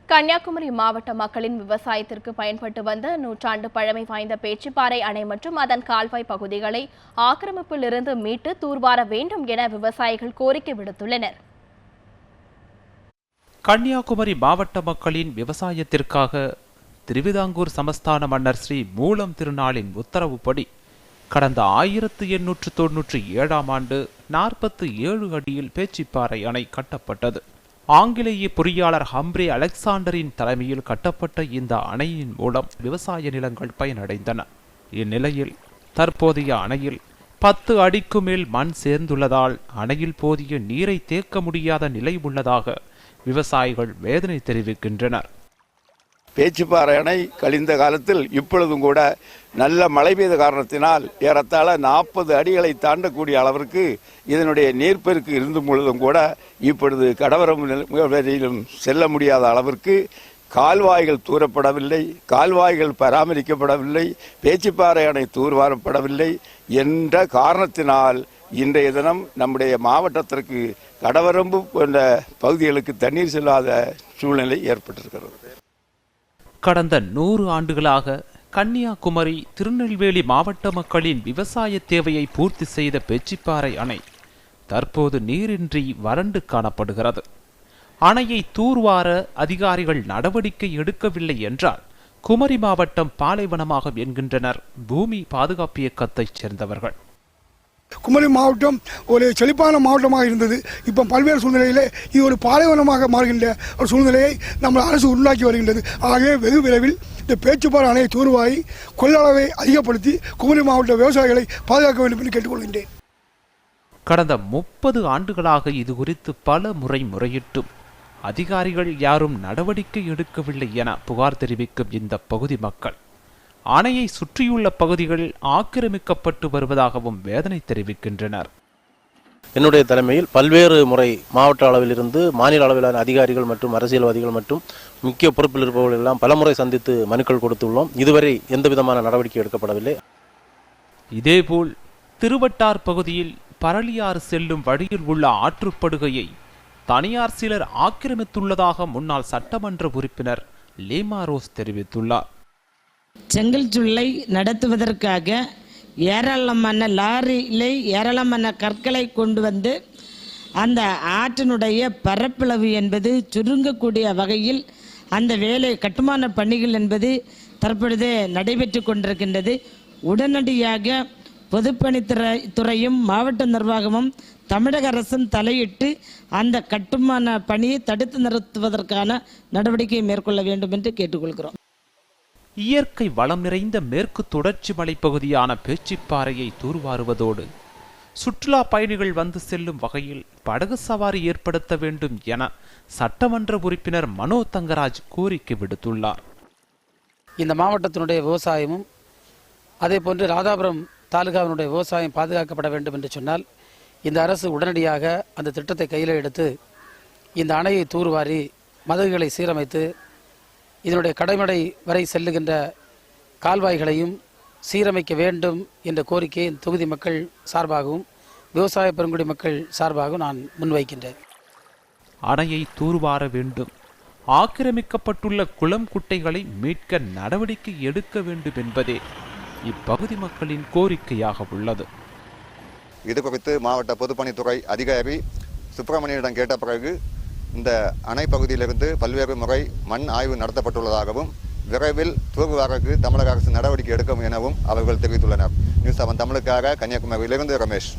கன்னியாகுமரி மாவட்ட மக்களின் விவசாயத்திற்கு பயன்பட்டு வந்த நூற்றாண்டு பழமை வாய்ந்த பேச்சிப்பாறை அணை மற்றும் அதன் கால்வாய் பகுதிகளை ஆக்கிரமிப்பில் இருந்து மீட்டு தூர்வார வேண்டும் என விவசாயிகள் கோரிக்கை விடுத்துள்ளனர். கன்னியாகுமரி மாவட்ட மக்களின் விவசாயத்திற்காக திருவிதாங்கூர் சமஸ்தான மன்னர் ஸ்ரீ மூலம் திருநாளின் உத்தரவுப்படி கடந்த 1897ஆம் ஆண்டு 47 அடியில் பேச்சிப்பாறை அணை கட்டப்பட்டது. ஆங்கிலேய பொறியாளர் ஹம்ப்ரே அலெக்சாண்டரின் தலைமையில் கட்டப்பட்ட இந்த அணையின் மூலம் விவசாய நிலங்கள் பயனடைந்தன. இந்நிலையில் தற்போதைய அணையில் 10 அடிக்கு மேல் மண் சேர்ந்துள்ளதால் அணையில் போதிய நீரை தேக்க முடியாத நிலை உள்ளதாக விவசாயிகள் வேதனை தெரிவிக்கின்றனர். பேச்சிப்பாறை அணை கழிந்த காலத்தில் இப்பொழுதும் கூட நல்ல மழை பெய்த காரணத்தினால் ஏறத்தாழ 40 அடிகளை தாண்டக்கூடிய அளவிற்கு இதனுடைய நீர்ப்பெருக்கு இருந்தும் பொழுதும் கூட இப்பொழுது கடவரம் வரையிலும் செல்ல முடியாத அளவிற்கு கால்வாய்கள் தூரப்படவில்லை, கால்வாய்கள் பராமரிக்கப்படவில்லை, பேச்சிப்பாறை அணை தூர்வாரப்படவில்லை என்ற காரணத்தினால் இன்றைய தினம் நம்முடைய மாவட்டத்திற்கு கடவரம்பு போன்ற பகுதிகளுக்கு தண்ணீர் செல்லாத சூழ்நிலை ஏற்பட்டிருக்கிறது. கடந்த 100 ஆண்டுகளாக கன்னியாகுமரி, திருநெல்வேலி மாவட்ட மக்களின் விவசாய தேவையை பூர்த்தி செய்த பேச்சிப்பாறை அணை தற்போது நீரின்றி வறண்டு காணப்படுகிறது. அணையை தூர்வார அதிகாரிகள் நடவடிக்கை எடுக்கவில்லை என்றால் குமரி மாவட்டம் பாலைவனமாகும் என்கின்றனர் பூமி பாதுகாப்பு இயக்கத்தைச் சேர்ந்தவர்கள். குமரி மாவட்டம் ஒரு செழிப்பான மாவட்டமாக இருந்தது. இப்போ பல்வேறு சூழ்நிலையிலே இது ஒரு பாலைவனமாக மாறுகின்ற ஒரு சூழ்நிலையை நம்ம அரசு உருவாக்கி வருகின்றது. ஆகவே வெகு விரைவில் இந்த பேச்சிப்பாறை அணையை தூர்வாரி கொள்ளளவை அதிகப்படுத்தி குமரி மாவட்ட விவசாயிகளை பாதுகாக்க வேண்டும் என்று கேட்டுக்கொள்கின்றேன். கடந்த 30 ஆண்டுகளாக இது குறித்து பல முறை முறையிட்டும் அதிகாரிகள் யாரும் நடவடிக்கை எடுக்கவில்லை என புகார் தெரிவிக்கும் இந்த பகுதி மக்கள் அணையை சுற்றியுள்ள பகுதிகள் ஆக்கிரமிக்கப்பட்டு வருவதாகவும் வேதனை தெரிவிக்கின்றனர். என்னுடைய தலைமையில் பல்வேறு முறை மாவட்ட அளவில் இருந்து மாநில அளவிலான அதிகாரிகள் மற்றும் அரசியல்வாதிகள் மற்றும் முக்கிய பொறுப்பில் இருப்பவர்கள் எல்லாம் பலமுறை சந்தித்து மனுக்கள் கொடுத்துள்ளோம். இதுவரை எந்த விதமான நடவடிக்கை எடுக்கப்படவில்லை. இதேபோல் திருவட்டார் பகுதியில் பரளியாறு செல்லும் வழியில் உள்ள ஆற்றுப்படுகையை தனியார் சிலர் ஆக்கிரமித்துள்ளதாக முன்னாள் சட்டமன்ற உறுப்பினர் லீமா ரோஸ் தெரிவித்துள்ளார். செங்கல் சூளை நடத்துவதற்காக ஏராளமான லாரியிலே ஏராளமான கற்களை கொண்டு வந்து அந்த ஆற்றினுடைய பரப்பளவு என்பது சுருங்கக்கூடிய வகையில் அந்த வேலை கட்டுமான பணிகள் என்பது தற்பொழுது நடைபெற்று கொண்டிருக்கின்றது. உடனடியாக பொதுப்பணித்துறையும் மாவட்ட நிர்வாகமும் தமிழக அரசும் தலையிட்டு அந்த கட்டுமான பணியை தடுத்து நிறுத்துவதற்கான நடவடிக்கை மேற்கொள்ள வேண்டும் என்று கேட்டுக்கொள்கிறோம். இயற்கை வளம் நிறைந்த மேற்கு தொடர்ச்சி மலைப்பகுதியான பேச்சிப்பாறையை தூர்வாருவதோடு சுற்றுலா பயணிகள் வந்து செல்லும் வகையில் படகு சவாரி ஏற்படுத்த வேண்டும் என சட்டமன்ற உறுப்பினர் மனோ தங்கராஜ் கோரிக்கை விடுத்துள்ளார். இந்த மாவட்டத்தினுடைய விவசாயமும் அதே போன்று ராதாபுரம் தாலுகாவினுடைய விவசாயம் பாதுகாக்கப்பட வேண்டும் என்று சொன்னால் இந்த அரசு உடனடியாக அந்த திட்டத்தை கையில் எடுத்து இந்த அணையை தூர்வாரி மதகுகளை சீரமைத்து இதனுடைய கடைமடை வரை செல்லுகின்ற கால்வாய்களையும் சீரமைக்க வேண்டும் என்ற கோரிக்கையை தொகுதி மக்கள் சார்பாகவும் விவசாய பெருங்குடி மக்கள் சார்பாகவும் நான் முன்வைக்கின்றேன். அணையை தூர்வார வேண்டும், ஆக்கிரமிக்கப்பட்டுள்ள குளம் குட்டைகளை மீட்க நடவடிக்கை எடுக்க வேண்டும் என்பதே இப்பகுதி மக்களின் கோரிக்கையாக உள்ளது. இது குறித்து மாவட்ட பொதுப்பணித்துறை அதிகாரி சுப்பிரமணியனிடம் கேட்ட பிறகு இந்த அணை பகுதியிலிருந்து பல்வேறு முறை மண் ஆய்வு நடத்தப்பட்டுள்ளதாகவும் விரைவில் தூர்வாரக்கு தமிழக அரசு நடவடிக்கை எடுக்கும் எனவும் அவர்கள் தெரிவித்துள்ளனர். நியூஸ் 7 தமிழுக்காக கன்னியாகுமரியிலிருந்து ரமேஷ்.